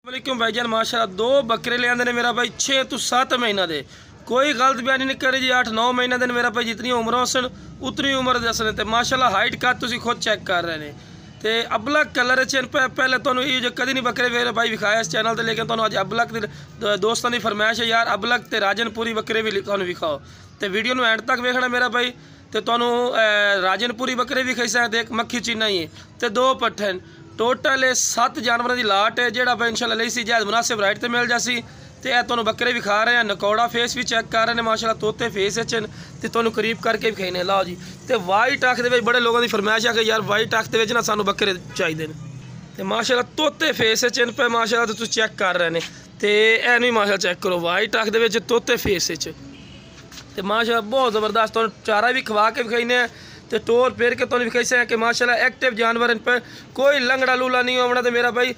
वालेकुम भाईजान माशाल्लाह दो बकरे ले आंदे ने मेरा भाई 6 तो 7 महीना दे कोई गलत बयानी नहीं करी जी 8-9 महीना दे मेरा भाई जितनी उम्र होसन उतनी उम्र दसन ते माशाल्लाह हाइट का तुसी खुद चेक कर रहे ने ते अबलक कलर चेन पहले तो ये जो कदी नहीं बकरे मेरे भाई विखाया इस चैनल ते लेकिन तुहानू अज अबलक दोस्तों की फरमाइश है यार अबलक ते राजनपुरी बकरे भी तुहानू विखाओ ते वीडियो नू एंड तक वेखना मेरा भाई ते तुहानू राजनपुरी बकरे भी खाई सकते एक मक्खी चीना ही ते दो पट्ठन टोटल 7 जानवरों की लाट है जोड़ा भाई इंशाल्लाह लई सी जायज़ मुनासिब राइट ते मिल जासी ते तुहानू बकरे भी खा रहे हैं नकौड़ा फेस भी चेक कर रहे हैं माशाल्लाह तोते फेस चन ते तुहानू करीब करके भी खाने लाओ जी ते वाइट अख दे बड़े लोगों की फरमाइश है कि यार वाइट अख दे ना सानू बकरे चाहिए ते माशाल्लाह तोते फेस चन पे माशाल्लाह तुम चेक कर रहे हैं ते ऐ नहीं माशाल्लाह चेक करो वाइट अख दे तोते फेस ते माशाल्लाह बहुत ज़बरदस्त तुहानू चारा भी खवा के भी खाने तो टोर फेर के तुम कैसे हैं कि माशाल्लाह एक्टिव जानवर इन पर कोई लंगड़ा लूला नहीं होना तो मेरा भाई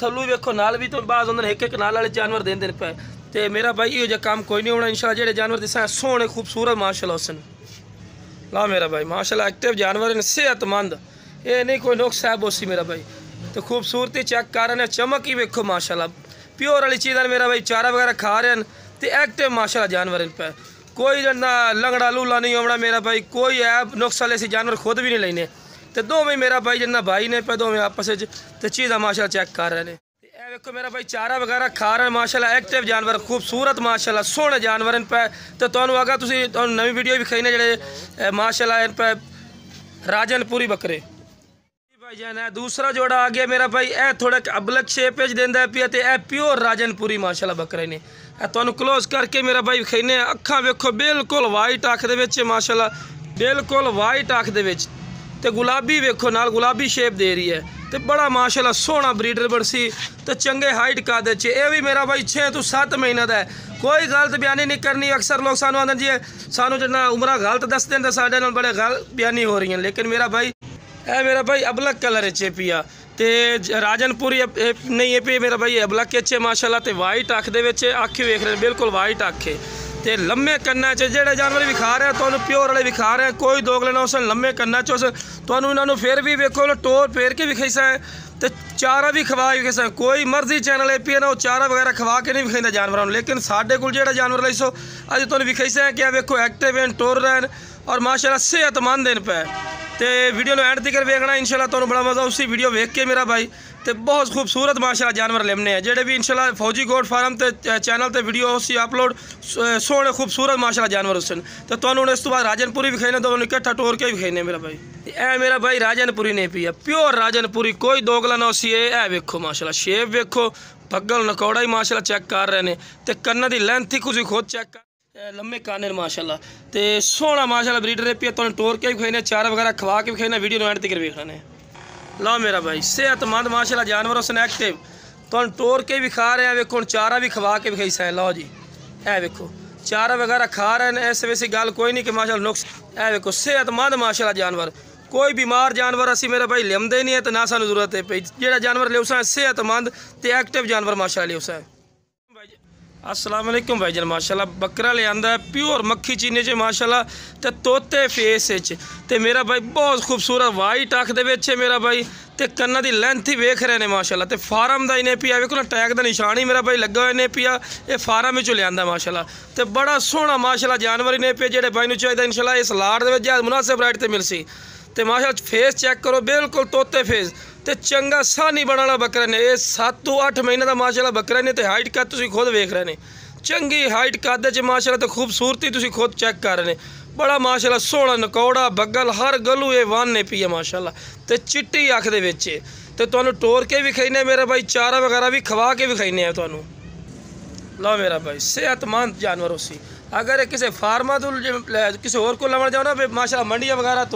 थलू वेखो नाल भी तो बाज होंगे एक नाल वाले जानवर देंदे पे तो मेरा भाई यो काम कोई नहीं होना इंशाल्लाह जेडे जानवर दिसा सोहने खूबसूरत माशाल्लाह हुसन ला मेरा भाई माशाल्लाह एक्टिव जानवर इन सेहतमंद ये नहीं कोई नुक्स है बोसी मेरा भाई तो खूबसूरती चेक कर रहे हैं चमक ही वेखो माशाल्लाह प्योर वाली चीज़ मेरा भाई चारा वगैरह खा रहे हैं तो एक्टिव माशाल्लाह जानवर इन पर कोई जना लंगड़ा लूला नहीं होना मेरा भाई कोई ऐप नुक्स वाले से जानवर खुद भी नहीं लेने तो दो में मेरा भाई जना भाई ने पे दो में आपस तो चीज़ा माशाल्लाह चेक कर रहे हैं देखो मेरा भाई चारा वगैरह खा रहे हैं माशाल्लाह एक्टिव जानवर खूबसूरत माशाल्लाह सोहने जानवर इन पे तो तुहानू अगर तुम नवी वीडियो भी खाई जे माशाल्लाह इन पे राजनपुरी बकरे भाईजान है दूसरा जोड़ा आ गया मेरा भाई ए थोड़ा अबलक शेप देंदा पिया ते ए प्योर राजनपुरी माशाल्लाह बकरे ने तुहानू क्लोज करके मेरा भाई खाने अखा वेखो बिल्कुल वाइट अख दे माशाल्लाह बिल्कुल वाइट अख दे ते गुलाबी वेखो नाल गुलाबी शेप दे रही है तो बड़ा माशाल्लाह सोहना ब्रीडर बरसी तो चंगे हाइट का दे ये भी मेरा भाई 6 तो 7 महीना का है कोई गलत बयानी नहीं करनी अक्सर लोग सानू आंदे जी सानू जना उम्र गलत दसते हैं तो साडे नाल बड़े गलत बयानी हो रही हैं लेकिन मेरा भाई है मेरा भाई अबलक कलर है पिया ते राजनपुरी नहीं है पे मेरा भाई अबलक अच्छे माशाल्लाह ते वाइट अख दे अख वेख रहे हैं बिल्कुल वाइट अख है ते लम्बे कन्ना च जेड़े जानवर भी खा रहे हैं तो प्योर वाले भी खा रहे हैं कोई दोगले ना उस लम्बे कन्ना च तो इन्होंने फिर भी वेखो टोर फेर के भी खाई सकें तो चारा भी खवा के खाई कोई मर्जी चैनल ए पी है ना चारा वगैरह खवा के नहीं विखाई जानवरों लेकिन साढ़े को जो जानवर लाई सो अज तुम विखाई सकें क्या वेखो एक्टिव हैं टोर रहे और माशाल्लाह सेहतमंद इन पे तो वीडियो में एंड तक वेखना इंशाल्लाह तुहानू बड़ा मज़ा उसी वीडियो वेख के मेरा भाई तो बहुत खूबसूरत माशाल्लाह जानवर लेने हैं जेडे भी इंशाल्लाह फौजी गोट फार्म ते चैनल ते वीडियो उसी अपलोड सोहने खूबसूरत माशाल्लाह जानवर उसन तो तुहानू इस तो बाद राजनपुरी भी खाने दोनों इकट्ठा टोर के भी खाने मेरा भाई ए मेरा भाई राजनपुरी नहीं पी है प्योर राजनपुरी कोई दोगला ना उसी है वेखो माशाल्लाह शेप वेखो पग्गल नकौड़ा ही माशाल्लाह चेक कर रहे हैं तो कन्ना की लेंथ ही कुछ खुद चेक कर लम्बे काने माशाल्लाह ते सोहना माशाल्लाह ब्रीडर है पिया तुहानू टोर के भी खाने चारा वगैरह खवा के भी खाने वीडियो एंड तक वेखना है लो मेरा भाई सेहतमंद माशाल्लाह जानवर उस एक्टिव तुहानू टोर के भी खा रहे हैं वेखो चारा भी खवा के भी खाई सकें लो जी ए वेखो चारा वगैरह खा रहे हैं ऐसे वैसी गल कोई नहीं कि माशाल्लाह नुक्स ए वेखो सेहतमंद माशाल्लाह जानवर कोई बीमार जानवर असी मेरा भाई लियाते नहीं है तो ना सानू जरूरत है भाई जो जानवर लिया है सेहतमंद तो एक्टिव जानवर माशाल्लाह लिया है अस्सलाम वालेकुम भाईजान माशाल्लाह बकरा ले आंदा है प्योर मक्खी चीने च माशाल्लाह ते तोते फेस ते मेरा भाई बहुत खूबसूरत वाइट अख दे मेरा भाई ते कन्ना दी लेंथ ही वेख रहे हैं माशाल्लाह ते फार्म दा इन्हें पिया वेखो ना टैग दा निशान ही मेरा भाई लगा हुआ इन्हें पिया ये फार्म विचों लियांदा माशाल्लाह ते बड़ा सोहना माशाल्लाह जानवर इन्हें पे जेडे भाई नूं चाहिदा इंशाल्लाह इस लाट दे विच मुनासिब रेट ते मिलसी ते माशाल्लाह फेस चेक करो बिल्कुल तोते फेस ते चंगा सानी बनाना बकरे ने ये 7 तो 8 महीने का माशाल्लाह बकरे ने ते हाइट का तुसीं खुद वेख रहे हैं चंगी हाइट कद च माशाल्लाह तो खूबसूरती तुसीं खुद चेक कर रहे हैं बड़ा माशाल्लाह सोहना नकौड़ा बग्गल हर गलू ये वन ने पी है माशाल्लाह तो चिट्टी अख दे विच ते तुहानू टोर के भी खाने मेरा भाई चारा वगैरह भी खवा के भी खाने हैं तुहानू लो मेरा भाई सेहतमंद जानवर उसी अगर किसी फार्मा तो किसी होर को लवन जाओ ना माशाल्लाह मंडिया वगैरह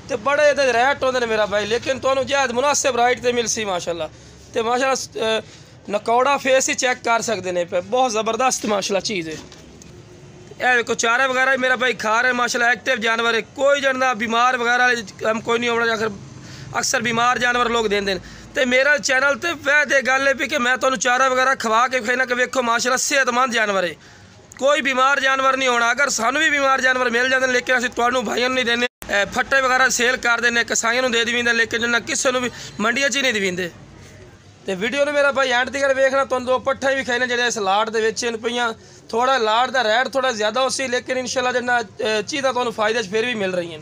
तो बड़े रेट होंगे मेरा भाई लेकिन तुहानू जायज़ मुनासिब राइट ते मिलसी माशाल्लाह तो माशाल्लाह नकौड़ा फेस ही चेक कर सकते हैं पे बहुत ज़बरदस्त माशाल्लाह चीज़ है यह देखो चारा वगैरह मेरा भाई खा रहे हैं माशाल्लाह एक्टिव जानवर है कोई जना बीमार वगैरह हम कोई नहीं होना आखिर अक्सर बीमार जानवर लोग देंगे तो मेरा चैनल तो वह तो गल है कि मैं तुहानू चारा वगैरह खवा के खाना कि वेखो माशाल्लाह सेहतमंद जानवर है कोई बीमार जानवर नहीं होना अगर सानू भी बीमार जानवर मिल जाते लेकिन असं तुहानू भाइयों नहीं देने फट्टे वगैरह सेल कर देने कसाइयों दे देंगे लेकिन जिन्ना किसी भी मंडिया च ही नहीं देंगे ਤੇ ਵੀਡੀਓ ਨੂੰ ਮੇਰਾ ਭਾਈ ਐਂਡ ਤੱਕ ਵੇਖਣਾ। ਤੁਹਾਨੂੰ ਦੋ ਪੱਠੇ ਵੀ ਖਾਣੇ ਜਿਹੜੇ ਇਸ ਲਾਟ ਦੇ ਵਿੱਚ ਹਨ ਪਈਆਂ। ਥੋੜਾ ਲਾਟ ਦਾ ਰੇਟ ਥੋੜਾ ਜ਼ਿਆਦਾ ਹੋਸੀ, ਲੇਕਿਨ ਇਨਸ਼ਾਅੱਲਾ ਜਿਹੜਾ ਚੀਜ਼ਾਂ ਤੁਹਾਨੂੰ ਫਾਇਦੇ 'ਚ ਫਿਰ ਵੀ ਮਿਲ ਰਹੀਆਂ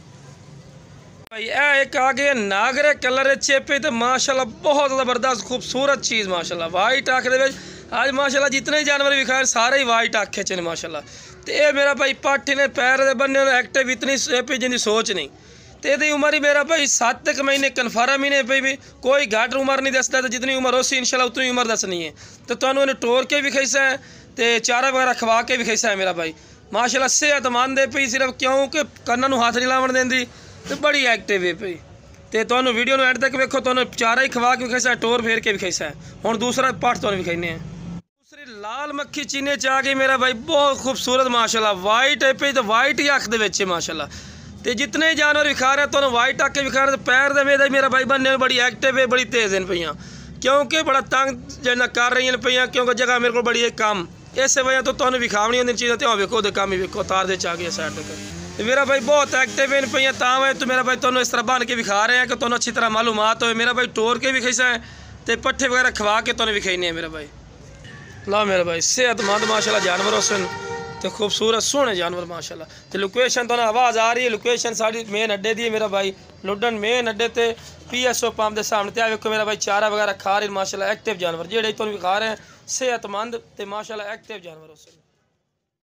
भाई। एक आ गए नागरे कलर चेपे तो माशाल्लाह बहुत ज़बरदस्त खूबसूरत चीज़ माशाल्लाह। वाइट आँख दे आज माशाल्लाह जितने जानवर विखाए सारे ही वाइट आँखे च माशाल्लाह। तो ये मेरा भाई पट्ठ ने पैर दे बन्ने एक्टिव इतनी चेपी जिंदी सोच नहीं। तो यदी उम्र ही मेरा भाई 7 महीने कन्फर्म ही नहीं भी कोई घट उम्र नहीं दसदा। तो जितनी उम्र होसी इंशाल्लाह उतनी उम्र दसनी है। तो तुहानू इन्हें टोर के भी खैसा है तो चारा वगैरह खवा के भी खैसा है मेरा भाई माशाल्लाह। सेहतमंद है पई सिर्फ क्योंकि कन्ना नू हाथ नहीं लावन देंदी तो बड़ी एक्टिव है पई। तो तुहानू वीडियो एंड तक वेखो, तुहानू चारा ही खवा के भी खैसा है, टोर फेर के भी खैसा है। हुण दूसरा पार्ट तुहानू विखाने हैं। दूसरी लाल मक्खी चीने च आ गई मेरा भाई, बहुत खूबसूरत माशाल्लाह। वाइट है पई तो वाइट ही अख दे विच है माशाल्लाह। तो जितने जानवर विखा रहे तुहानू वाइट आके विखा रहे। पैर दे मेरे मेरा भाई बन्ने बड़ी एक्टिव है, बड़ी तेज़ हैं पईयां क्योंकि बड़ा तंग जना कर रही हैं पईयां क्योंकि जगह मेरे को बड़ी है कम। इस वजह तो तुहानू विखावनी होंदी चीज़ां ते वेखो दे काम ही वेखो तार दे च आ गई साइड तक। तो मेरा भाई बहुत एक्टिव है पईयां तां तो मेरा भाई तुहानू इस तरह बन के विखा रहे हैं कि तुहानू अच्छी तरह मालूमात हो। मेरा भाई टोर के भी खैसा है तो पट्ठे वगैरह खवा के तुहानू विखाने हैं मेरा भाई। ला मेरा भाई सेहतमंद माशाल्लाह जानवर होसन तो खूबसूरत सोहने जानवर माशाल्लाह। तो लोकेशन तुहानू आवाज़ आ रही है, लोकेशन साड़ी मेन अड्डे दी है मेरा भाई। लुडन मेन अड्डे ते PSO पंप के सामने। तो वेखो मेरा भाई चारा वगैरह खा रहे माशाल्लाह। एक्टिव जानवर जेडे तुहानू विखा रहे हैं सेहतमंद तो माशाल्लाह एक्टिव जानवर होसन।